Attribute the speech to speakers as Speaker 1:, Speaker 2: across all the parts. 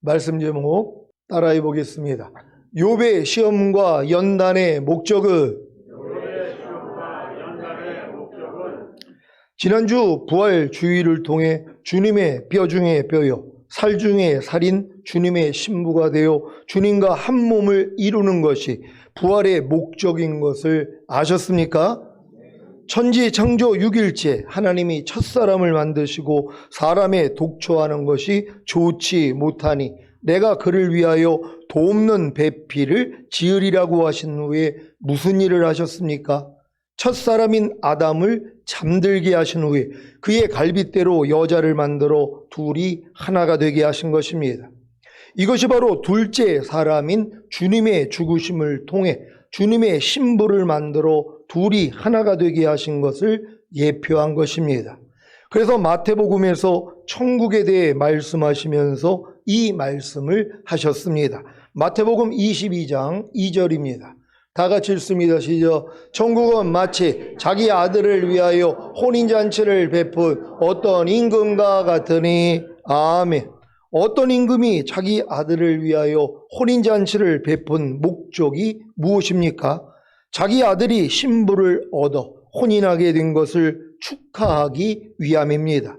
Speaker 1: 말씀 제목 따라해 보겠습니다. 욥의 시험과 연단의 목적은 지난주 부활 주의를 통해 주님의 뼈 중에 뼈요 살 중에 살인 주님의 신부가 되어 주님과 한 몸을 이루는 것이 부활의 목적인 것을 아셨습니까? 천지 창조 6일째 하나님이 첫사람을 만드시고 사람의 독초하는 것이 좋지 못하니 내가 그를 위하여 돕는 배필을 지으리라고 하신 후에 무슨 일을 하셨습니까? 첫사람인 아담을 잠들게 하신 후에 그의 갈빗대로 여자를 만들어 둘이 하나가 되게 하신 것입니다. 이것이 바로 둘째 사람인 주님의 죽으심을 통해 주님의 신부를 만들어 둘이 하나가 되게 하신 것을 예표한 것입니다. 그래서 마태복음에서 천국에 대해 말씀하시면서 이 말씀을 하셨습니다. 마태복음 22장 2절입니다. 다 같이 읽습니다. 시작. 천국은 마치 자기 아들을 위하여 혼인잔치를 베푼 어떤 임금과 같으니. 아멘. 어떤 임금이 자기 아들을 위하여 혼인잔치를 베푼 목적이 무엇입니까? 자기 아들이 신부를 얻어 혼인하게 된 것을 축하하기 위함입니다.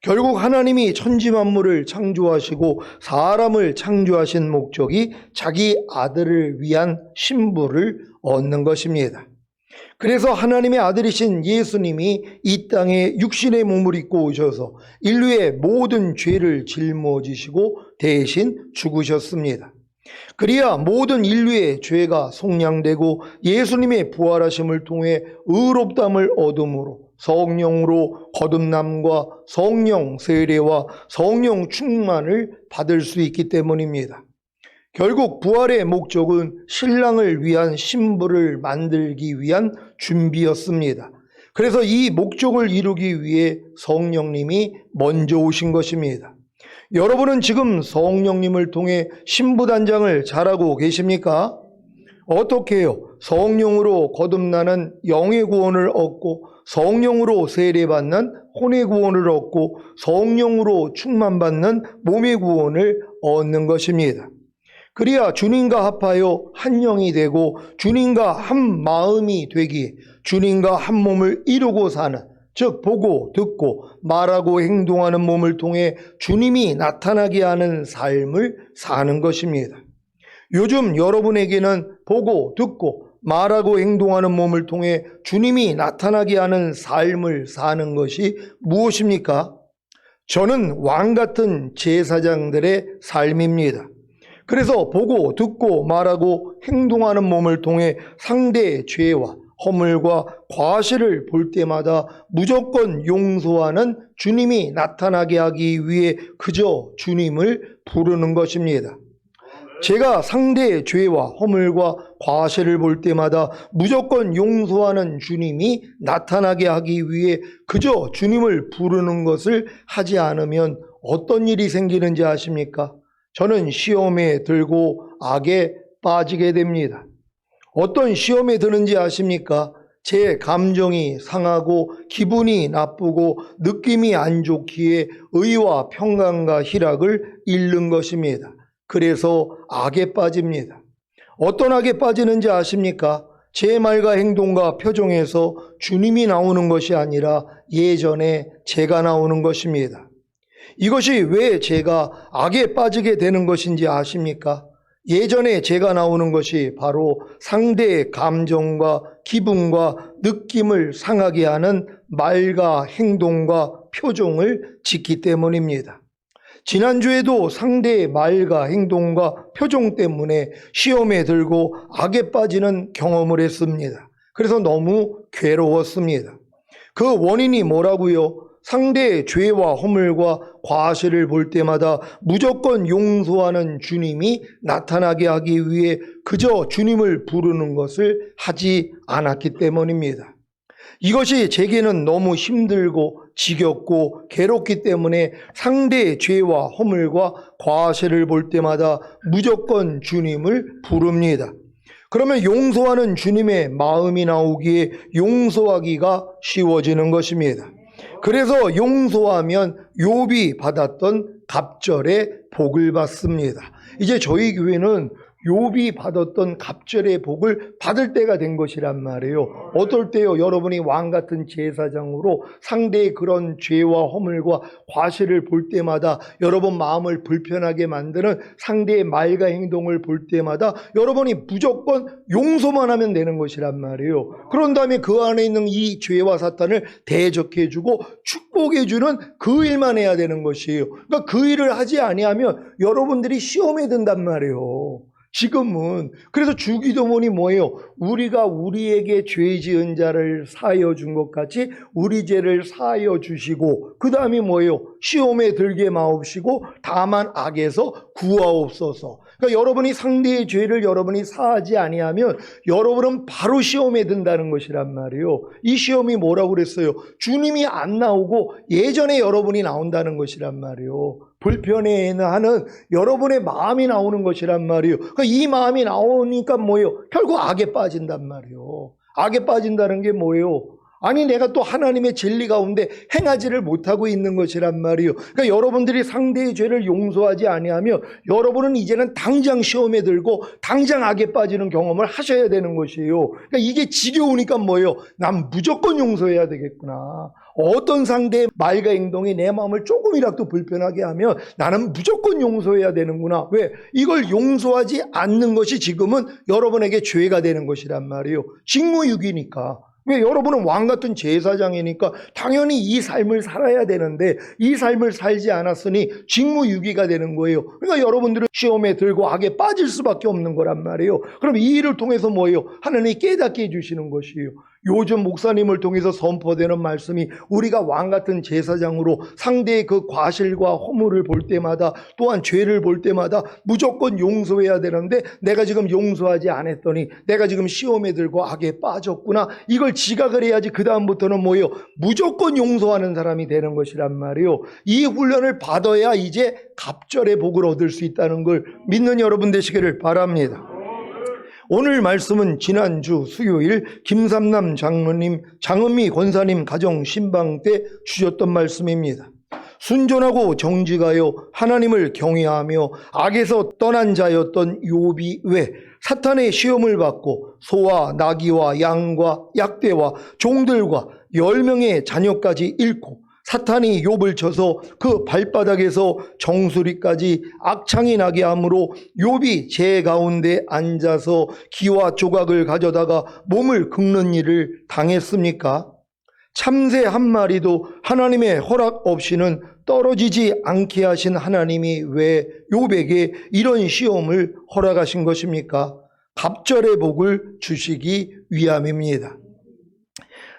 Speaker 1: 결국 하나님이 천지 만물을 창조하시고 사람을 창조하신 목적이 자기 아들을 위한 신부를 얻는 것입니다. 그래서 하나님의 아들이신 예수님이 이 땅에 육신의 몸을 입고 오셔서 인류의 모든 죄를 짊어지시고 대신 죽으셨습니다. 그래야 모든 인류의 죄가 속량되고 예수님의 부활하심을 통해 의롭다함을 얻음으로 성령으로 거듭남과 성령 세례와 성령 충만을 받을 수 있기 때문입니다. 결국 부활의 목적은 신랑을 위한 신부를 만들기 위한 준비였습니다. 그래서 이 목적을 이루기 위해 성령님이 먼저 오신 것입니다. 여러분은 지금 성령님을 통해 신부단장을 잘하고 계십니까? 어떻게 해요? 성령으로 거듭나는 영의 구원을 얻고 성령으로 세례받는 혼의 구원을 얻고 성령으로 충만받는 몸의 구원을 얻는 것입니다. 그래야 주님과 합하여 한 영이 되고 주님과 한 마음이 되기에 주님과 한 몸을 이루고 사는, 즉 보고 듣고 말하고 행동하는 몸을 통해 주님이 나타나게 하는 삶을 사는 것입니다. 요즘 여러분에게는 보고 듣고 말하고 행동하는 몸을 통해 주님이 나타나게 하는 삶을 사는 것이 무엇입니까? 저는 왕 같은 제사장들의 삶입니다. 그래서 보고 듣고 말하고 행동하는 몸을 통해 상대의 죄와 허물과 과실을 볼 때마다 무조건 용서하는 주님이 나타나게 하기 위해 그저 주님을 부르는 것입니다. 제가 상대의 죄와 허물과 과실을 볼 때마다 무조건 용서하는 주님이 나타나게 하기 위해 그저 주님을 부르는 것을 하지 않으면 어떤 일이 생기는지 아십니까? 저는 시험에 들고 악에 빠지게 됩니다. 어떤 시험에 드는지 아십니까? 제 감정이 상하고 기분이 나쁘고 느낌이 안 좋기에 의와 평강과 희락을 잃는 것입니다. 그래서 악에 빠집니다. 어떤 악에 빠지는지 아십니까? 제 말과 행동과 표정에서 주님이 나오는 것이 아니라 예전에 제가 나오는 것입니다. 이것이 왜 제가 악에 빠지게 되는 것인지 아십니까? 예전에 제가 나오는 것이 바로 상대의 감정과 기분과 느낌을 상하게 하는 말과 행동과 표정을 짓기 때문입니다. 지난주에도 상대의 말과 행동과 표정 때문에 시험에 들고 악에 빠지는 경험을 했습니다. 그래서 너무 괴로웠습니다. 그 원인이 뭐라고요? 상대의 죄와 허물과 과실을 볼 때마다 무조건 용서하는 주님이 나타나게 하기 위해 그저 주님을 부르는 것을 하지 않았기 때문입니다. 이것이 제게는 너무 힘들고 지겹고 괴롭기 때문에 상대의 죄와 허물과 과실을 볼 때마다 무조건 주님을 부릅니다. 그러면 용서하는 주님의 마음이 나오기에 용서하기가 쉬워지는 것입니다. 그래서 용서하면 욥이 받았던 갑절의 복을 받습니다. 이제 저희 교회는 욥이 받았던 갑절의 복을 받을 때가 된 것이란 말이에요. 어떨 때요? 여러분이 왕같은 제사장으로 상대의 그런 죄와 허물과 과실을 볼 때마다, 여러분 마음을 불편하게 만드는 상대의 말과 행동을 볼 때마다 여러분이 무조건 용서만 하면 되는 것이란 말이에요. 그런 다음에 그 안에 있는 이 죄와 사탄을 대적해주고 축복해주는 그 일만 해야 되는 것이에요. 그러니까 그 일을 하지 아니하면 여러분들이 시험에 든단 말이에요. 지금은. 그래서 주기도문이 뭐예요? 우리가 우리에게 죄 지은 자를 사하여 준 것 같이 우리 죄를 사하여 주시고, 그 다음이 뭐예요? 시험에 들게 마옵시고 다만 악에서 구하옵소서. 그러니까 여러분이 상대의 죄를 여러분이 사하지 아니하면 여러분은 바로 시험에 든다는 것이란 말이에요. 이 시험이 뭐라고 그랬어요? 주님이 안 나오고 예전에 여러분이 나온다는 것이란 말이에요. 불편해하는 여러분의 마음이 나오는 것이란 말이에요. 그러니까 이 마음이 나오니까 뭐예요? 결국 악에 빠진단 말이에요. 악에 빠진다는 게 뭐예요? 아니, 내가 또 하나님의 진리 가운데 행하지를 못하고 있는 것이란 말이에요. 그러니까 여러분들이 상대의 죄를 용서하지 아니하면 여러분은 이제는 당장 시험에 들고 당장 악에 빠지는 경험을 하셔야 되는 것이에요. 그러니까 이게 지겨우니까 뭐예요? 난 무조건 용서해야 되겠구나. 어떤 상대의 말과 행동이 내 마음을 조금이라도 불편하게 하면 나는 무조건 용서해야 되는구나. 왜? 이걸 용서하지 않는 것이 지금은 여러분에게 죄가 되는 것이란 말이에요. 직무유기니까. 왜? 여러분은 왕같은 제사장이니까 당연히 이 삶을 살아야 되는데 이 삶을 살지 않았으니 직무유기가 되는 거예요. 그러니까 여러분들은 시험에 들고 악에 빠질 수밖에 없는 거란 말이에요. 그럼 이 일을 통해서 뭐예요? 하나님이 깨닫게 해주시는 것이에요. 요즘 목사님을 통해서 선포되는 말씀이 우리가 왕같은 제사장으로 상대의 그 과실과 허물을 볼 때마다, 또한 죄를 볼 때마다 무조건 용서해야 되는데 내가 지금 용서하지 않았더니 내가 지금 시험에 들고 악에 빠졌구나. 이걸 지각을 해야지 그 다음부터는 뭐예요? 무조건 용서하는 사람이 되는 것이란 말이에요. 이 훈련을 받아야 이제 갑절의 복을 얻을 수 있다는 걸 믿는 여러분 되시기를 바랍니다. 오늘 말씀은 지난주 수요일 김삼남 장로님, 장은미 권사님 가정 신방 때 주셨던 말씀입니다. 순전하고 정직하여 하나님을 경외하며 악에서 떠난 자였던 욥이 왜 사탄의 시험을 받고 소와 나귀와 양과 약대와 종들과 10명의 자녀까지 잃고 사탄이 욥을 쳐서 그 발바닥에서 정수리까지 악창이 나게 하므로 욥이 제 가운데 앉아서 기와 조각을 가져다가 몸을 긁는 일을 당했습니까? 참새 한 마리도 하나님의 허락 없이는 떨어지지 않게 하신 하나님이 왜 욥에게 이런 시험을 허락하신 것입니까? 갑절의 복을 주시기 위함입니다.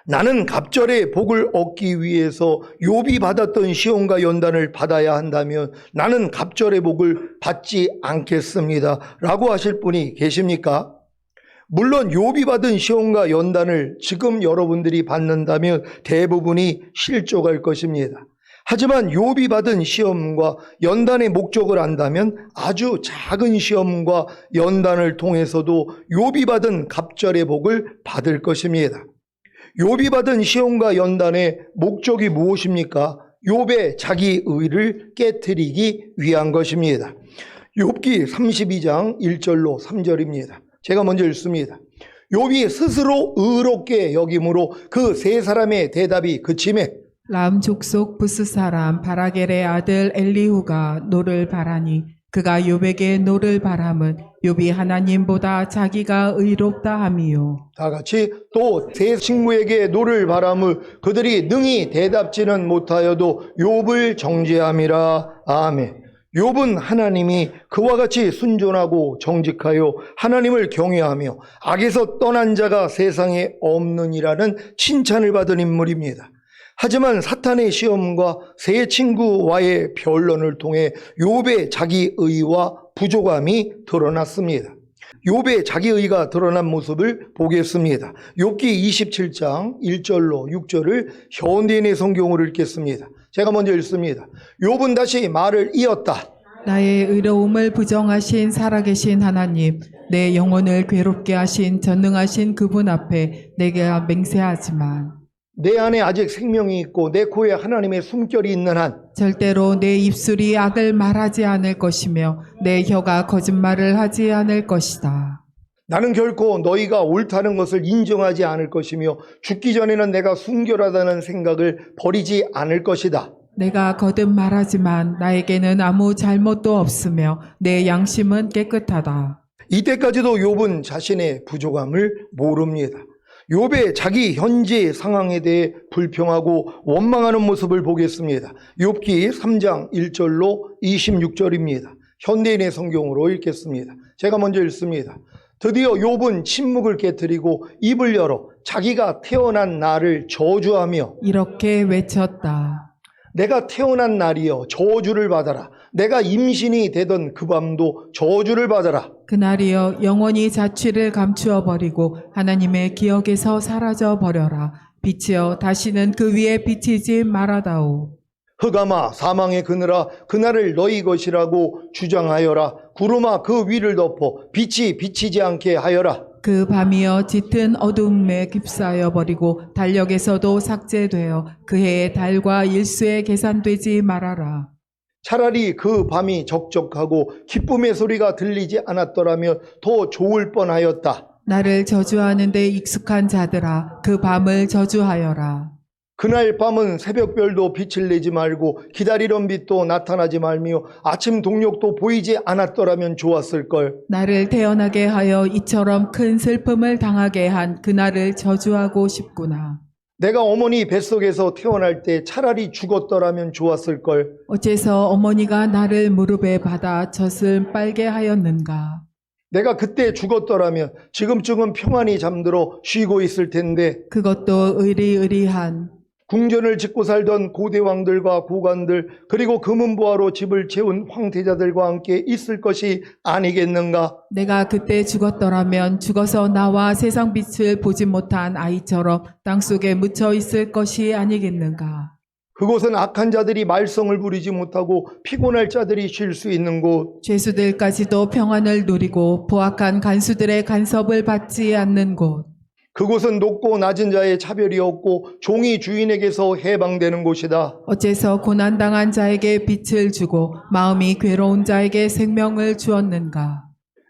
Speaker 1: 나는 갑절의 복을 얻기 위해서 욥이 받았던 시험과 연단을 받아야 한다면 나는 갑절의 복을 받지 않겠습니다 라고 하실 분이 계십니까? 물론 욥이 받은 시험과 연단을 지금 여러분들이 받는다면 대부분이 실족할 것입니다. 하지만 욥이 받은 시험과 연단의 목적을 안다면 아주 작은 시험과 연단을 통해서도 욥이 받은 갑절의 복을 받을 것입니다. 욥이 받은 시험과 연단의 목적이 무엇입니까? 욥의 자기 의를 깨트리기 위한 것입니다. 욥기 32장 1절로 3절입니다. 제가 먼저 읽습니다. 욥이 스스로 의롭게 여김으로 그 세 사람의 대답이 그치매
Speaker 2: 람 족속 부스 사람 바라겔의 아들 엘리후가 노를 바라니 그가 욥에게 노를 바람은 욥이 하나님보다 자기가 의롭다 함이요.
Speaker 1: 다 같이 또 세 친구에게 노를 바람을 그들이 능히 대답지는 못하여도 욥을 정죄함이라. 아멘. 욥은 하나님이 그와 같이 순전하고 정직하여 하나님을 경외하며 악에서 떠난 자가 세상에 없느니라는 칭찬을 받은 인물입니다. 하지만 사탄의 시험과 세 친구와의 변론을 통해 욥의 자기의와 부족함이 드러났습니다. 욥의 자기의가 드러난 모습을 보겠습니다. 욥기 27장 1절로 6절을 현대인의 성경으로 읽겠습니다. 제가 먼저 읽습니다. 욥은 다시 말을 이었다.
Speaker 2: 나의 의로움을 부정하신 살아계신 하나님, 내 영혼을 괴롭게 하신 전능하신 그분 앞에 내가 맹세하지만
Speaker 1: 내 안에 아직 생명이 있고 내 코에 하나님의 숨결이 있는 한
Speaker 2: 절대로 내 입술이 악을 말하지 않을 것이며 내 혀가 거짓말을 하지 않을 것이다.
Speaker 1: 나는 결코 너희가 옳다는 것을 인정하지 않을 것이며 죽기 전에는 내가 순결하다는 생각을 버리지 않을 것이다.
Speaker 2: 내가 거듭 말하지만 나에게는 아무 잘못도 없으며 내 양심은 깨끗하다.
Speaker 1: 이때까지도 욥은 자신의 부족함을 모릅니다. 욥의 자기 현재 상황에 대해 불평하고 원망하는 모습을 보겠습니다. 욥기 3장 1절로 26절입니다. 현대인의 성경으로 읽겠습니다. 제가 먼저 읽습니다. 드디어 욥은 침묵을 깨뜨리고 입을 열어 자기가 태어난 날을 저주하며
Speaker 2: 이렇게 외쳤다.
Speaker 1: 내가 태어난 날이여 저주를 받아라. 내가 임신이 되던 그 밤도 저주를 받아라.
Speaker 2: 그날이여 영원히 자취를 감추어 버리고 하나님의 기억에서 사라져 버려라. 빛이여 다시는 그 위에 비치지 말아다오.
Speaker 1: 흑암아 사망의 그늘아 그날을 너희 것이라고 주장하여라. 구름아 그 위를 덮어 빛이 비치지 않게 하여라.
Speaker 2: 그 밤이여 짙은 어둠에 휩싸여 버리고 달력에서도 삭제되어 그 해의 달과 일수에 계산되지 말아라.
Speaker 1: 차라리 그 밤이 적적하고 기쁨의 소리가 들리지 않았더라면 더 좋을 뻔하였다.
Speaker 2: 나를 저주하는 데 익숙한 자들아 그 밤을 저주하여라.
Speaker 1: 그날 밤은 새벽별도 빛을 내지 말고 기다리던 빛도 나타나지 말며 아침 동력도 보이지 않았더라면 좋았을걸.
Speaker 2: 나를 태어나게 하여 이처럼 큰 슬픔을 당하게 한 그날을 저주하고 싶구나.
Speaker 1: 내가 어머니 뱃속에서 태어날 때 차라리 죽었더라면 좋았을걸.
Speaker 2: 어째서 어머니가 나를 무릎에 받아 젖을 빨게 하였는가.
Speaker 1: 내가 그때 죽었더라면 지금쯤은 평안히 잠들어 쉬고 있을 텐데.
Speaker 2: 그것도 의리의리한
Speaker 1: 궁전을 짓고 살던 고대왕들과 고관들 그리고 금은보화로 집을 채운 황태자들과 함께 있을 것이 아니겠는가.
Speaker 2: 내가 그때 죽었더라면 죽어서 나와 세상 빛을 보지 못한 아이처럼 땅속에 묻혀 있을 것이 아니겠는가.
Speaker 1: 그곳은 악한 자들이 말썽을 부리지 못하고 피곤할 자들이 쉴 수 있는 곳.
Speaker 2: 죄수들까지도 평안을 누리고 보악한 간수들의 간섭을 받지 않는 곳.
Speaker 1: 그곳은 높고 낮은 자의 차별이 없고 종이 주인에게서 해방되는 곳이다.
Speaker 2: 어째서 고난당한 자에게 빛을 주고 마음이 괴로운 자에게 생명을 주었는가.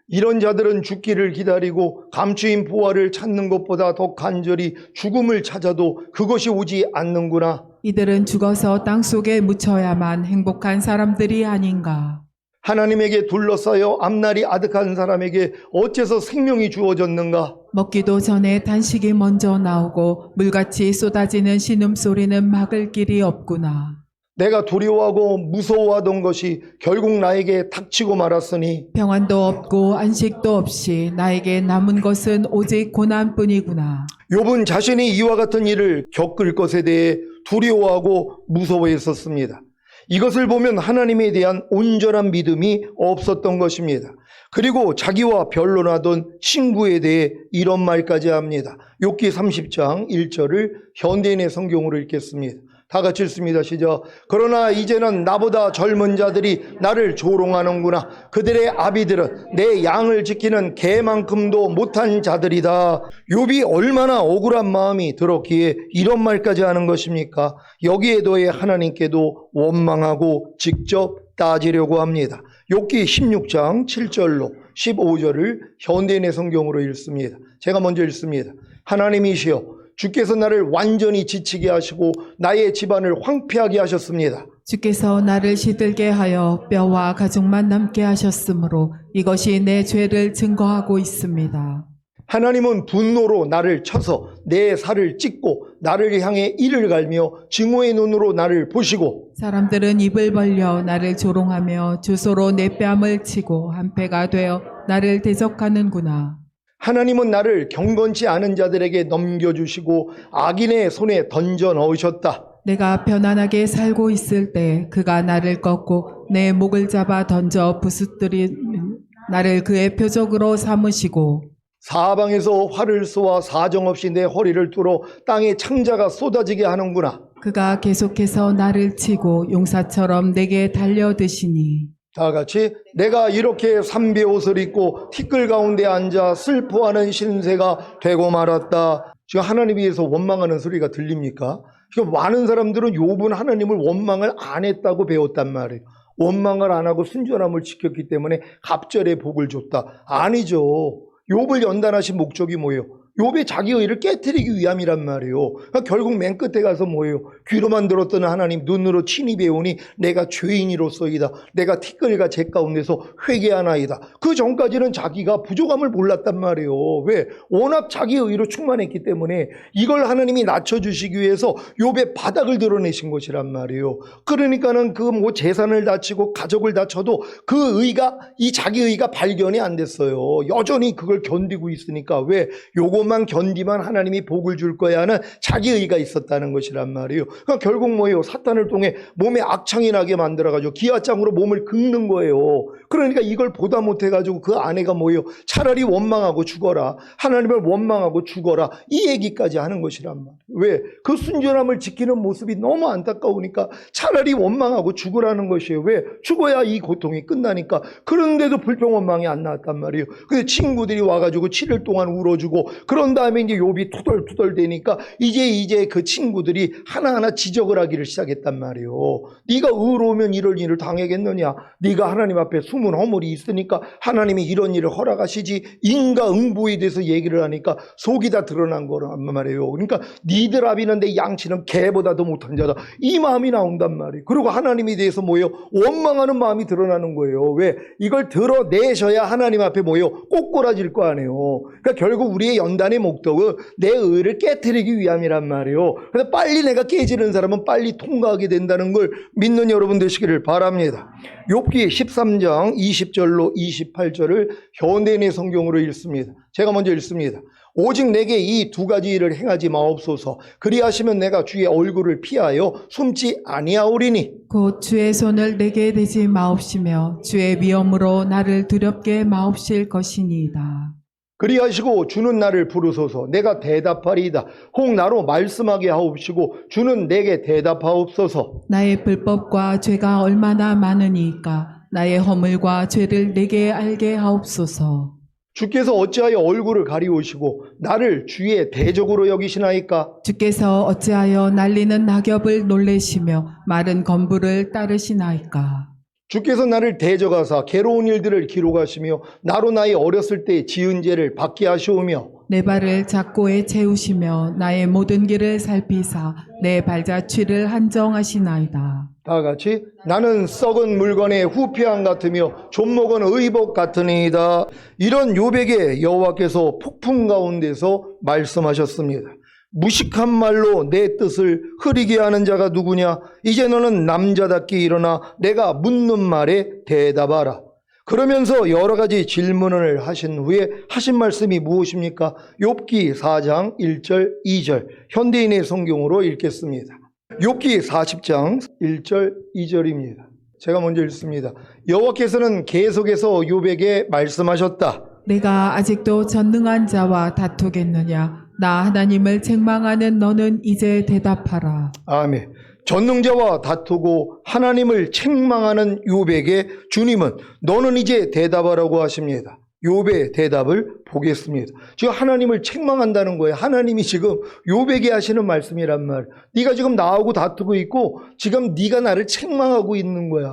Speaker 1: 이런 자들은 죽기를 기다리고 감추인 보화를 찾는 것보다 더 간절히 죽음을 찾아도 그것이 오지 않는구나.
Speaker 2: 이들은 죽어서 땅속에 묻혀야만 행복한 사람들이 아닌가.
Speaker 1: 하나님에게 둘러싸여 앞날이 아득한 사람에게 어째서 생명이 주어졌는가.
Speaker 2: 먹기도 전에 단식이 먼저 나오고 물같이 쏟아지는 신음소리는 막을 길이 없구나.
Speaker 1: 내가 두려워하고 무서워하던 것이 결국 나에게 닥치고 말았으니
Speaker 2: 평안도 없고 안식도 없이 나에게 남은 것은 오직 고난뿐이구나.
Speaker 1: 욥은 자신이 이와 같은 일을 겪을 것에 대해 두려워하고 무서워했었습니다. 이것을 보면 하나님에 대한 온전한 믿음이 없었던 것입니다. 그리고 자기와 변론하던 친구에 대해 이런 말까지 합니다. 욥기 30장 1절을 현대인의 성경으로 읽겠습니다. 다 같이 읽습니다. 시작. 그러나 이제는 나보다 젊은 자들이 나를 조롱하는구나. 그들의 아비들은 내 양을 지키는 개만큼도 못한 자들이다. 욥이 얼마나 억울한 마음이 들었기에 이런 말까지 하는 것입니까? 여기에 더해 하나님께도 원망하고 직접 따지려고 합니다. 욥기 16장 7절로 15절을 현대인의 성경으로 읽습니다. 제가 먼저 읽습니다. 하나님이시여 주께서 나를 완전히 지치게 하시고 나의 집안을 황폐하게 하셨습니다.
Speaker 2: 주께서 나를 시들게 하여 뼈와 가죽만 남게 하셨으므로 이것이 내 죄를 증거하고 있습니다.
Speaker 1: 하나님은 분노로 나를 쳐서 내 살을 찢고 나를 향해 이를 갈며 증오의 눈으로 나를 보시고
Speaker 2: 사람들은 입을 벌려 나를 조롱하며 주소로 내 뺨을 치고 한패가 되어 나를 대적하는구나.
Speaker 1: 하나님은 나를 경건치 않은 자들에게 넘겨주시고 악인의 손에 던져 넣으셨다.
Speaker 2: 내가 편안하게 살고 있을 때 그가 나를 꺾고 내 목을 잡아 던져 부수뜨리는 나를 그의 표적으로 삼으시고
Speaker 1: 사방에서 활을 쏘아 사정없이 내 허리를 뚫어 땅에 창자가 쏟아지게 하는구나.
Speaker 2: 그가 계속해서 나를 치고 용사처럼 내게 달려드시니
Speaker 1: 다 같이 내가 이렇게 삼배 옷을 입고 티끌 가운데 앉아 슬퍼하는 신세가 되고 말았다. 지금 하나님에 대해서 원망하는 소리가 들립니까? 지금 많은 사람들은 욥은 하나님을 원망을 안 했다고 배웠단 말이에요. 원망을 안 하고 순전함을 지켰기 때문에 갑절의 복을 줬다. 아니죠. 욥을 연단하신 목적이 뭐예요? 욥의 자기 의를 깨트리기 위함이란 말이에요. 그러니까 결국 맨 끝에 가서 뭐예요? 귀로만 들었던 하나님 눈으로 친히 배우니 내가 죄인이로소이다. 내가 티끌과 재 가운데서 회개하나이다. 그 전까지는 자기가 부족함을 몰랐단 말이에요. 왜? 워낙 자기 의로 충만했기 때문에 이걸 하나님이 낮춰주시기 위해서 욥의 바닥을 드러내신 것이란 말이에요. 그러니까는 그 뭐 재산을 다치고 가족을 다쳐도 그 의가 이 자기 의가 발견이 안 됐어요. 여전히 그걸 견디고 있으니까 왜? 요것만 견디면 하나님이 복을 줄 거야 하는 자기 의가 있었다는 것이란 말이에요. 그러니까 결국 뭐예요? 사탄을 통해 몸에 악창이 나게 만들어가지고 기아장으로 몸을 긁는 거예요. 그러니까 이걸 보다 못해가지고 그 아내가 뭐예요? 차라리 원망하고 죽어라. 하나님을 원망하고 죽어라. 이 얘기까지 하는 것이란 말이에요. 왜? 그 순전함을 지키는 모습이 너무 안타까우니까 차라리 원망하고 죽으라는 것이에요. 왜? 죽어야 이 고통이 끝나니까. 그런데도 불평원망이 안 나왔단 말이에요. 근데 친구들이 와가지고 7일 동안 울어주고 그런 다음에 이제 욥이 투덜투덜 되니까 이제 그 친구들이 하나하나 지적을 하기를 시작했단 말이에요. 네가 의로우면 이런 일을 당하겠느냐? 네가 하나님 앞에 숨은 허물이 있으니까 하나님이 이런 일을 허락하시지. 인과응보에 대해서 얘기를 하니까 속이 다 드러난 거란 말이에요. 그러니까 니들 아비는데 양치는 개보다도 못한 자다. 이 마음이 나온단 말이에요. 그리고 하나님에 대해서 뭐예요? 원망하는 마음이 드러나는 거예요. 왜? 이걸 드러내셔야 하나님 앞에 뭐예요? 꼬꾸라질 거 아니에요. 그러니까 결국 우리의 연단의 목적은 내 의를 깨트리기 위함이란 말이에요. 그래서 빨리 내가 깨지는 사람은 빨리 통과하게 된다는 걸 믿는 여러분 되시기를 바랍니다. 욥기 13장 20절로 28절을 현대인의 성경으로 읽습니다. 제가 먼저 읽습니다. 오직 내게 이 두 가지 일을 행하지 마옵소서. 그리하시면 내가 주의 얼굴을 피하여 숨지 아니하오리니.
Speaker 2: 곧 주의 손을 내게 대지 마옵시며 주의 위엄으로 나를 두렵게 마옵실 것이니이다.
Speaker 1: 그리하시고 주는 나를 부르소서. 내가 대답하리이다. 혹 나로 말씀하게 하옵시고 주는 내게 대답하옵소서.
Speaker 2: 나의 불법과 죄가 얼마나 많으니까 나의 허물과 죄를 내게 알게 하옵소서.
Speaker 1: 주께서 어찌하여 얼굴을 가리우시고 나를 주의 대적으로 여기시나이까?
Speaker 2: 주께서 어찌하여 날리는 낙엽을 놀래시며 마른 건부를 따르시나이까?
Speaker 1: 주께서 나를 대적하사 괴로운 일들을 기록하시며 나로 나의 어렸을 때 지은 죄를 받게 하시오며
Speaker 2: 내 발을 작고에 채우시며 나의 모든 길을 살피사 내 발자취를 한정하시나이다.
Speaker 1: 다 같이 나는 썩은 물건의 후피함 같으며 좀먹은 의복 같으니이다. 이런 욥에게 여호와께서 폭풍 가운데서 말씀하셨습니다. 무식한 말로 내 뜻을 흐리게 하는 자가 누구냐? 이제 너는 남자답게 일어나 내가 묻는 말에 대답하라. 그러면서 여러 가지 질문을 하신 후에 하신 말씀이 무엇입니까? 욥기 4장 1절 2절 현대인의 성경으로 읽겠습니다. 욥기 40장 1절 2절입니다. 제가 먼저 읽습니다. 여호와께서는 계속해서 욥에게 말씀하셨다.
Speaker 2: 내가 아직도 전능한 자와 다투겠느냐? 나 하나님을 책망하는 너는 이제 대답하라.
Speaker 1: 아멘. 전능자와 다투고 하나님을 책망하는 욥에게 주님은 너는 이제 대답하라고 하십니다. 욥의 대답을 보겠습니다. 지금 하나님을 책망한다는 거예요. 하나님이 지금 욥에게 하시는 말씀이란 말. 네가 지금 나하고 다투고 있고 지금 네가 나를 책망하고 있는 거야.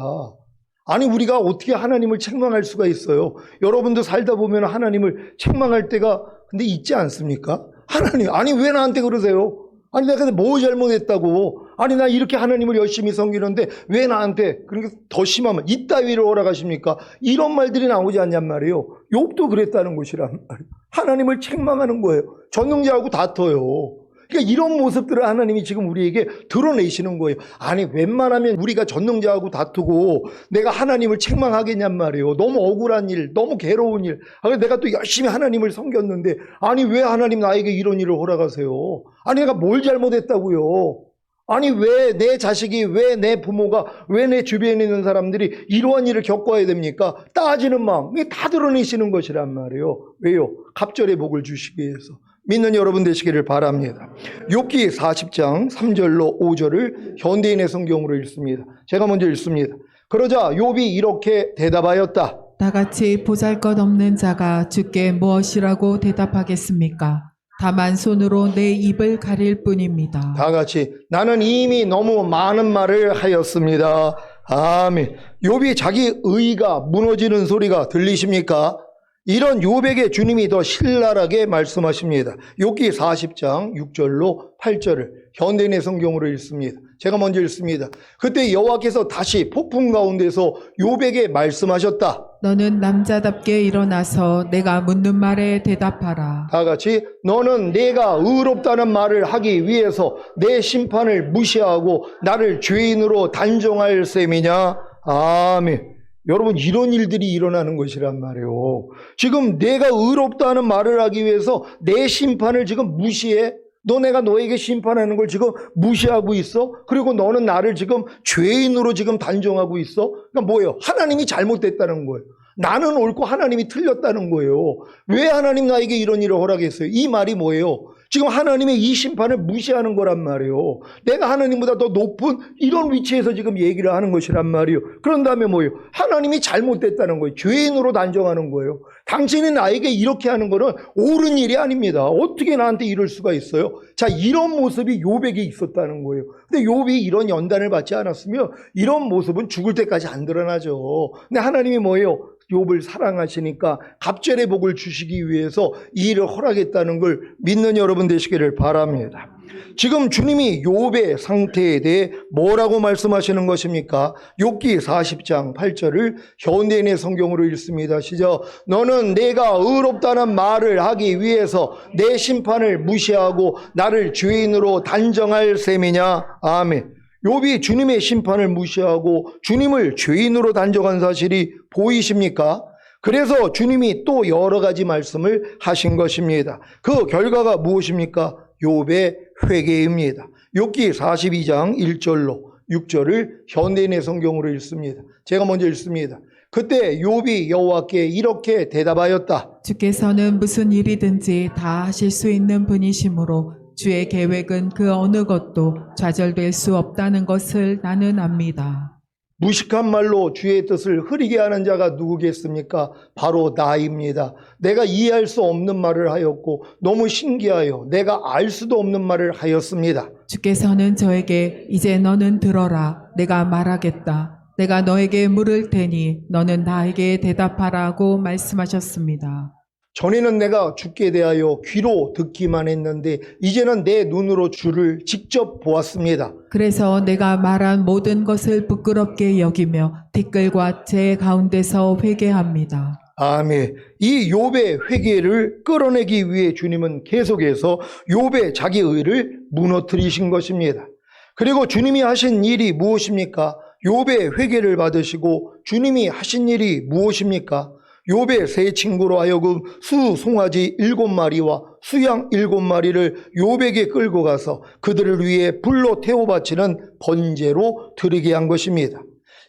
Speaker 1: 아니 우리가 어떻게 하나님을 책망할 수가 있어요? 여러분도 살다 보면 하나님을 책망할 때가 근데 있지 않습니까? 하나님 아니 왜 나한테 그러세요? 아니 내가 뭐 잘못했다고? 아니 나 이렇게 하나님을 열심히 섬기는데 왜 나한테 그러니까 더 심하면 이따위를 허락하십니까? 이런 말들이 나오지 않냔 말이에요. 욥도 그랬다는 것이란 말이에요. 하나님을 책망하는 거예요. 전능자하고 다퉈요. 그러니까 이런 모습들을 하나님이 지금 우리에게 드러내시는 거예요. 아니 웬만하면 우리가 전능자하고 다투고 내가 하나님을 책망하겠냔 말이에요. 너무 억울한 일, 너무 괴로운 일. 내가 또 열심히 하나님을 섬겼는데 아니 왜 하나님 나에게 이런 일을 허락하세요? 아니 내가 뭘 잘못했다고요? 아니 왜 내 자식이 왜 내 부모가 왜 내 주변에 있는 사람들이 이러한 일을 겪어야 됩니까? 따지는 마음 이게 다 드러내시는 것이란 말이에요. 왜요? 갑절의 복을 주시기 위해서. 믿는 여러분 되시기를 바랍니다. 욥기 40장 3절로 5절을 현대인의 성경으로 읽습니다. 제가 먼저 읽습니다. 그러자 욥이 이렇게 대답하였다.
Speaker 2: 다같이 보잘것없는 자가 주께 무엇이라고 대답하겠습니까? 다만 손으로 내 입을 가릴 뿐입니다.
Speaker 1: 다 같이 나는 이미 너무 많은 말을 하였습니다. 아멘. 욥이 자기 의가 무너지는 소리가 들리십니까? 이런 욥에게 주님이 더 신랄하게 말씀하십니다. 욥기 40장 6절로 8절을 현대인의 성경으로 읽습니다. 제가 먼저 읽습니다. 그때 여호와께서 다시 폭풍 가운데서 욥에게 말씀하셨다.
Speaker 2: 너는 남자답게 일어나서 내가 묻는 말에 대답하라.
Speaker 1: 다 같이 너는 내가 의롭다는 말을 하기 위해서 내 심판을 무시하고 나를 죄인으로 단정할 셈이냐? 아멘. 여러분, 이런 일들이 일어나는 것이란 말이에요. 지금 내가 의롭다는 말을 하기 위해서 내 심판을 지금 무시해? 내가 너에게 심판하는 걸 지금 무시하고 있어? 그리고 너는 나를 지금 죄인으로 지금 단정하고 있어? 그러니까 뭐예요? 하나님이 잘못됐다는 거예요. 나는 옳고 하나님이 틀렸다는 거예요. 왜 하나님 나에게 이런 일을 허락했어요? 이 말이 뭐예요? 지금 하나님의 이 심판을 무시하는 거란 말이에요. 내가 하나님보다 더 높은 이런 위치에서 지금 얘기를 하는 것이란 말이에요. 그런 다음에 뭐예요? 하나님이 잘못됐다는 거예요. 죄인으로 단정하는 거예요. 당신이 나에게 이렇게 하는 거는 옳은 일이 아닙니다. 어떻게 나한테 이럴 수가 있어요? 자, 이런 모습이 욥에게 있었다는 거예요. 근데 욥이 이런 연단을 받지 않았으면 이런 모습은 죽을 때까지 안 드러나죠. 근데 하나님이 뭐예요? 욥을 사랑하시니까 갑절의 복을 주시기 위해서 이 일을 허락했다는 걸 믿는 여러분 되시기를 바랍니다. 지금 주님이 욥의 상태에 대해 뭐라고 말씀하시는 것입니까? 욥기 40장 8절을 현대인의 성경으로 읽습니다. 시작. 너는 내가 의롭다는 말을 하기 위해서 내 심판을 무시하고 나를 죄인으로 단정할 셈이냐? 아멘. 욥이 주님의 심판을 무시하고 주님을 죄인으로 단정한 사실이 보이십니까? 그래서 주님이 또 여러 가지 말씀을 하신 것입니다. 그 결과가 무엇입니까? 욥의 회개입니다. 욥기 42장 1절로 6절을 현대인의 성경으로 읽습니다. 제가 먼저 읽습니다. 그때 욥이 여호와께 이렇게 대답하였다.
Speaker 2: 주께서는 무슨 일이든지 다 하실 수 있는 분이시므로 주의 계획은 그 어느 것도 좌절될 수 없다는 것을 나는 압니다.
Speaker 1: 무식한 말로 주의 뜻을 흐리게 하는 자가 누구겠습니까? 바로 나입니다. 내가 이해할 수 없는 말을 하였고 너무 신기하여 내가 알 수도 없는 말을 하였습니다.
Speaker 2: 주께서는 저에게 이제 너는 들어라. 내가 말하겠다. 내가 너에게 물을 테니 너는 나에게 대답하라고 말씀하셨습니다.
Speaker 1: 전에는 내가 주께 대하여 귀로 듣기만 했는데 이제는 내 눈으로 주를 직접 보았습니다.
Speaker 2: 그래서 내가 말한 모든 것을 부끄럽게 여기며 티끌과 재 가운데서 회개합니다.
Speaker 1: 아멘. 이 욥의 회개를 끌어내기 위해 주님은 계속해서 욥의 자기 의를 무너뜨리신 것입니다. 그리고 주님이 하신 일이 무엇입니까? 욥의 회개를 받으시고 주님이 하신 일이 무엇입니까? 욥의 세 친구로 하여금 수 송아지 7마리와 수양 7마리를 욥에게 끌고 가서 그들을 위해 불로 태워 바치는 번제로 드리게 한 것입니다.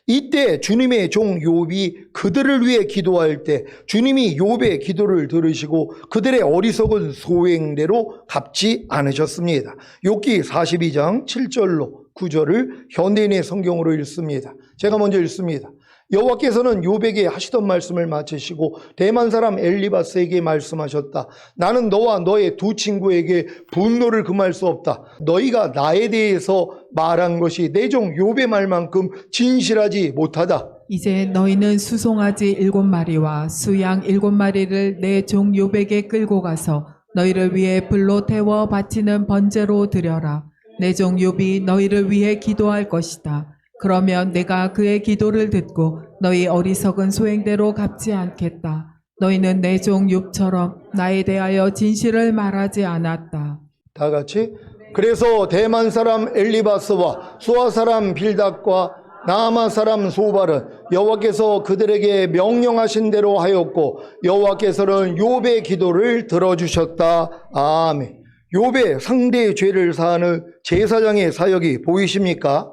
Speaker 1: 이때 주님의 종 욥이 그들을 위해 기도할 때 주님이 욥의 기도를 들으시고 그들의 어리석은 소행대로 갚지 않으셨습니다. 욥기 42장 7절로 9절을 현대인의 성경으로 읽습니다. 제가 먼저 읽습니다. 여호와께서는 욥에게 하시던 말씀을 마치시고 대만 사람 엘리바스에게 말씀하셨다. 나는 너와 너의 두 친구에게 분노를 금할 수 없다. 너희가 나에 대해서 말한 것이 내 종 욥의 말만큼 진실하지 못하다.
Speaker 2: 이제 너희는 수송아지 7마리와 수양 7마리를 내 종 욥에게 끌고 가서 너희를 위해 불로 태워 바치는 번제로 드려라. 내 종 욥이 너희를 위해 기도할 것이다. 그러면 내가 그의 기도를 듣고 너희 어리석은 소행대로 갚지 않겠다. 너희는 내 종 욥처럼 나에 대하여 진실을 말하지 않았다.
Speaker 1: 다 같이. 그래서 대만 사람 엘리바스와 수아 사람 빌닷과 나아마 사람 소발은 여호와께서 그들에게 명령하신 대로 하였고 여호와께서는 욥의 기도를 들어주셨다. 아멘. 욥의 상대의 죄를 사하는 제사장의 사역이 보이십니까?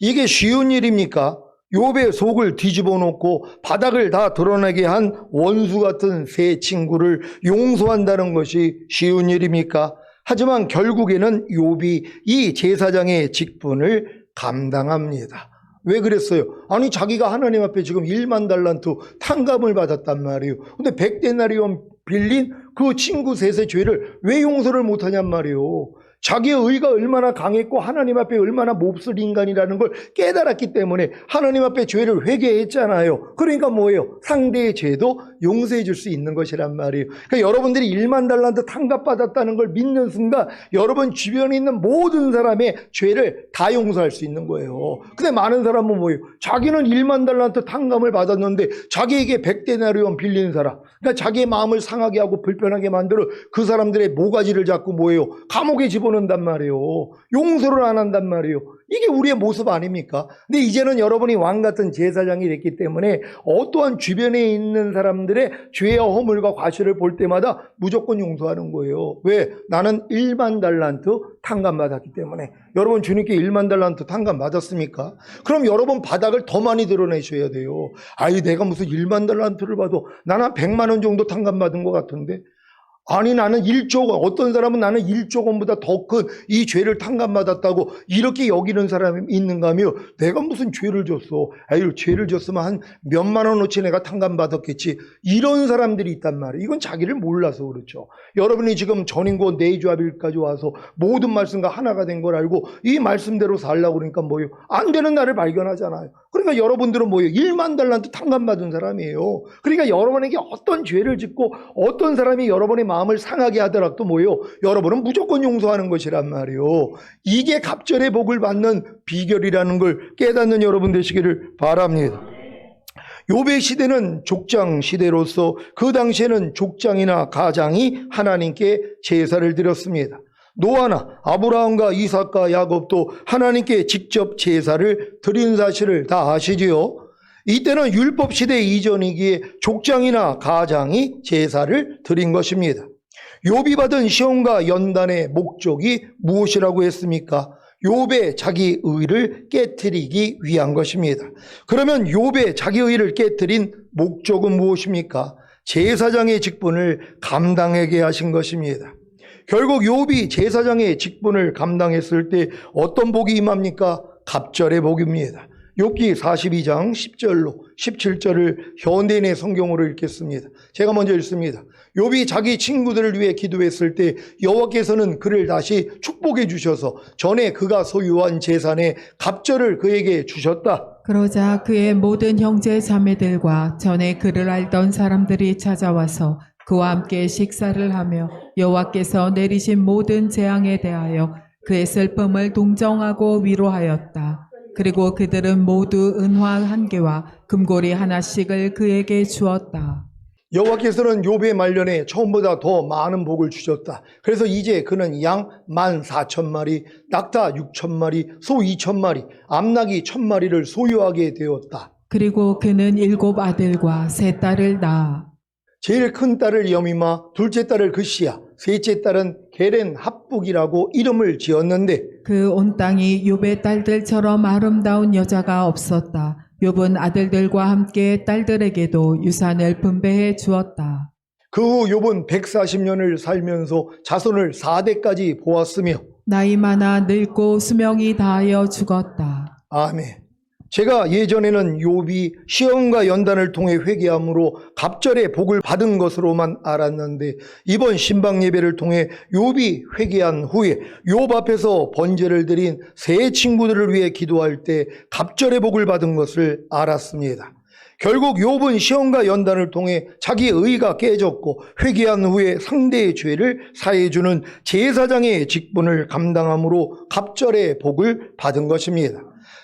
Speaker 1: 이게 쉬운 일입니까? 욥의 속을 뒤집어 놓고 바닥을 다 드러내게 한 원수 같은 세 친구를 용서한다는 것이 쉬운 일입니까? 하지만 결국에는 욥이 이 제사장의 직분을 감당합니다. 왜 그랬어요? 아니 자기가 하나님 앞에 지금 1만 달란트 탕감을 받았단 말이에요. 근데 100데나리온 빌린 그 친구 셋의 죄를 왜 용서를 못하냔 말이에요. 자기의 의가 얼마나 강했고 하나님 앞에 얼마나 몹쓸 인간이라는 걸 깨달았기 때문에 하나님 앞에 죄를 회개했잖아요. 그러니까 뭐예요? 상대의 죄도 용서해 줄 수 있는 것이란 말이에요. 그러니까 여러분들이 1만 달란트 탕감받았다는 걸 믿는 순간 여러분 주변에 있는 모든 사람의 죄를 다 용서할 수 있는 거예요. 근데 많은 사람은 뭐예요? 자기는 1만 달란트 탕감을 받았는데 자기에게 100데나리온 빌린 사람, 그러니까 자기의 마음을 상하게 하고 불편하게 만들어 그 사람들의 모가지를 잡고 뭐예요? 감옥에 집어넣는단 말이에요. 용서를 안 한단 말이에요. 이게 우리의 모습 아닙니까? 근데 이제는 여러분이 왕같은 제사장이 됐기 때문에 어떠한 주변에 있는 사람들의 죄와 허물과 과실을 볼 때마다 무조건 용서하는 거예요. 왜? 나는 1만 달란트 탕감 받았기 때문에. 여러분 주님께 1만 달란트 탕감 받았습니까? 그럼 여러분 바닥을 더 많이 드러내셔야 돼요. 아이 내가 무슨 1만 달란트를 봐도 나는 한 100만 원 정도 탕감 받은 것 같은데, 아니 나는 1조 원, 어떤 사람은 나는 1조 원보다 더 큰 이 죄를 탕감받았다고 이렇게 여기는 사람이 있는가 하며, 내가 무슨 죄를 졌어, 아유 죄를 졌으면 한 몇만 원어치 내가 탕감받았겠지, 이런 사람들이 있단 말이에요. 이건 자기를 몰라서 그렇죠. 여러분이 지금 전인권 내주합일까지 와서 모든 말씀과 하나가 된 걸 알고 이 말씀대로 살려고 그러니까 뭐예요? 안 되는 나를 발견하잖아요. 그러니까 여러분들은 뭐예요? 1만 달란트 탕감받은 사람이에요. 그러니까 여러분에게 어떤 죄를 짓고 어떤 사람이 여러분의 마음을 상하게 하더라도 뭐예요? 여러분은 무조건 용서하는 것이란 말이에요. 이게 갑절의 복을 받는 비결이라는 걸 깨닫는 여러분 되시기를 바랍니다. 욥의 시대는 족장 시대로서 그 당시에는 족장이나 가장이 하나님께 제사를 드렸습니다. 노아나 아브라함과 이삭과 야곱도 하나님께 직접 제사를 드린 사실을 다 아시지요? 이때는 율법 시대 이전이기에 족장이나 가장이 제사를 드린 것입니다. 욥이 받은 시험과 연단의 목적이 무엇이라고 했습니까? 욥의 자기 의를 깨트리기 위한 것입니다. 그러면 욥의 자기 의를 깨트린 목적은 무엇입니까? 제사장의 직분을 감당하게 하신 것입니다. 결국 욥이 제사장의 직분을 감당했을 때 어떤 복이 임합니까? 갑절의 복입니다. 욥기 42장 10절로 17절을 현대인의 성경으로 읽겠습니다. 제가 먼저 읽습니다. 욥이 자기 친구들을 위해 기도했을 때 여호와께서는 그를 다시 축복해 주셔서 전에 그가 소유한 재산의 갑절을 그에게 주셨다.
Speaker 2: 그러자 그의 모든 형제 자매들과 전에 그를 알던 사람들이 찾아와서 그와 함께 식사를 하며 여호와께서 내리신 모든 재앙에 대하여 그의 슬픔을 동정하고 위로하였다. 그리고 그들은 모두 은화 1개와 금고리 하나씩을 그에게 주었다.
Speaker 1: 여호와께서는 욥의 말년에 처음보다 더 많은 복을 주셨다. 그래서 이제 그는 양 14,000마리, 낙타 6,000마리, 소 2,000마리, 암낙이 1,000마리를 소유하게 되었다.
Speaker 2: 그리고 그는 7 아들과 3 딸을 낳아
Speaker 1: 제일 큰 딸을 여미마, 둘째 딸을 그시야, 셋째 딸은 게렌 합북이라고 이름을 지었는데,
Speaker 2: 그 온 땅이 욥의 딸들처럼 아름다운 여자가 없었다. 욥은 아들들과 함께 딸들에게도 유산을 분배해 주었다.
Speaker 1: 그 후 욥은 140년을 살면서 자손을 4대까지 보았으며,
Speaker 2: 나이 많아 늙고 수명이 다하여 죽었다.
Speaker 1: 아멘. 제가 예전에는 욥이 시험과 연단을 통해 회개함으로 갑절의 복을 받은 것으로만 알았는데, 이번 신방 예배를 통해 욥이 회개한 후에 욥 앞에서 번제를 드린 세 친구들을 위해 기도할 때 갑절의 복을 받은 것을 알았습니다. 결국 욥은 시험과 연단을 통해 자기의 의가 깨졌고 회개한 후에 상대의 죄를 사해주는 제사장의 직분을 감당함으로 갑절의 복을 받은 것입니다.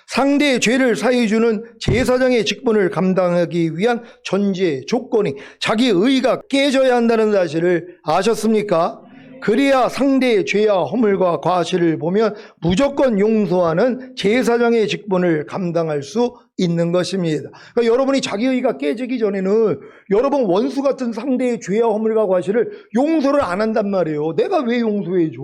Speaker 1: 상대의 죄를 사해주는 제사장의 직분을 감당하기 위한 전제 조건이 자기 의가 깨져야 한다는 사실을 아셨습니까? 그래야 상대의 죄와 허물과 과실을 보면 무조건 용서하는 제사장의 직분을 감당할 수 있는 것입니다. 그러니까 여러분이 자기 의가 깨지기 전에는 여러분 원수 같은 상대의 죄와 허물과 과실을 용서를 안 한단 말이에요. 내가 왜 용서해 줘?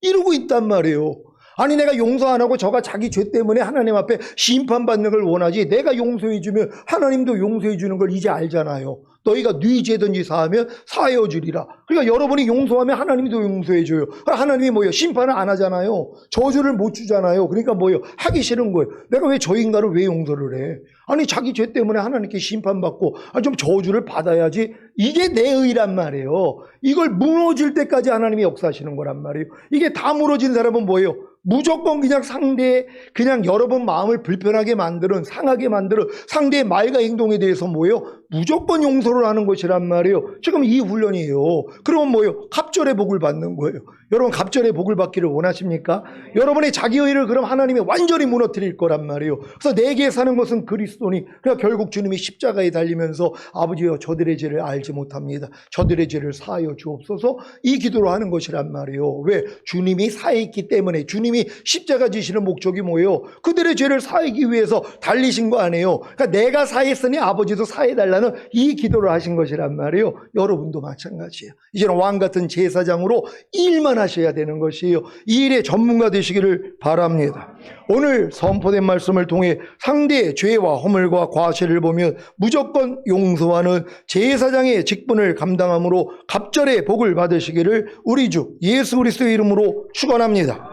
Speaker 1: 이러고 있단 말이에요. 아니 내가 용서 안 하고 저가 자기 죄 때문에 하나님 앞에 심판받는 걸 원하지, 내가 용서해 주면 하나님도 용서해 주는 걸 이제 알잖아요. 너희가 네 죄든지 사하면 사하여 주리라. 그러니까 여러분이 용서하면 하나님이 또 용서해 줘요. 하나님이 뭐예요? 심판을 안 하잖아요. 저주를 못 주잖아요. 그러니까 뭐예요? 하기 싫은 거예요. 내가 왜 저 인간을 왜 용서를 해? 아니 자기 죄 때문에 하나님께 심판받고 좀 저주를 받아야지. 이게 내 의란 말이에요. 이걸 무너질 때까지 하나님이 역사하시는 거란 말이에요. 이게 다 무너진 사람은 뭐예요? 무조건 그냥 상대의 그냥 여러분 마음을 불편하게 만드는, 상하게 만드는 상대의 말과 행동에 대해서 뭐예요? 무조건 용서를 하는 것이란 말이에요. 지금 이 훈련이에요. 그러면 뭐예요? 갑절의 복을 받는 거예요. 여러분 갑절의 복을 받기를 원하십니까? 여러분의 자기 의를 그럼 하나님이 완전히 무너뜨릴 거란 말이에요. 그래서 내게 사는 것은 그리스도니. 그러니까 결국 주님이 십자가에 달리면서 아버지여 저들의 죄를 알지 못합니다. 저들의 죄를 사하여 주옵소서. 이 기도를 하는 것이란 말이에요. 왜? 주님이 사했기 때문에. 주님이 십자가 지시는 목적이 뭐예요? 그들의 죄를 사하기 위해서 달리신 거 아니에요. 그러니까 내가 사했으니 아버지도 사해달라는 이 기도를 하신 것이란 말이에요. 여러분도 마찬가지예요. 이제는 왕같은 제사장으로 일만 하셔야 되는 것이에요. 이 일의 전문가 되시기를 바랍니다. 오늘 선포된 말씀을 통해 상대의 죄와 허물과 과실을 보면 무조건 용서하는 제사장의 직분을 감당함으로 갑절의 복을 받으시기를 우리 주 예수 그리스도의 이름으로 축원합니다.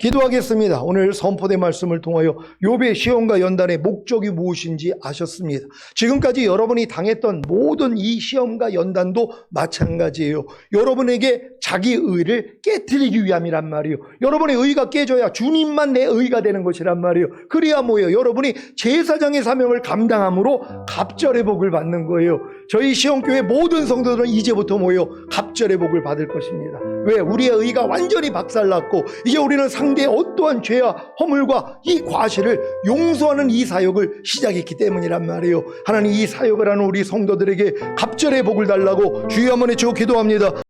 Speaker 1: 기도하겠습니다. 오늘 선포된 말씀을 통하여 욥의 시험과 연단의 목적이 무엇인지 아셨습니다. 지금까지 여러분이 당했던 모든 이 시험과 연단도 마찬가지예요. 여러분에게 자기 의를 깨트리기 위함이란 말이에요. 여러분의 의가 깨져야 주님만 내 의가 되는 것이란 말이에요. 그래야 뭐예요? 여러분이 제사장의 사명을 감당함으로 갑절의 복을 받는 거예요. 저희 시험교회 모든 성도들은 이제부터 뭐예요? 갑절의 복을 받을 것입니다. 왜? 우리의 의가 완전히 박살났고 이제 우리는 상대의 어떠한 죄와 허물과 이 과실을 용서하는 이 사역을 시작했기 때문이란 말이에요. 하나님 이 사역을 하는 우리 성도들에게 갑절의 복을 달라고 주여 한번 외치고 기도합니다.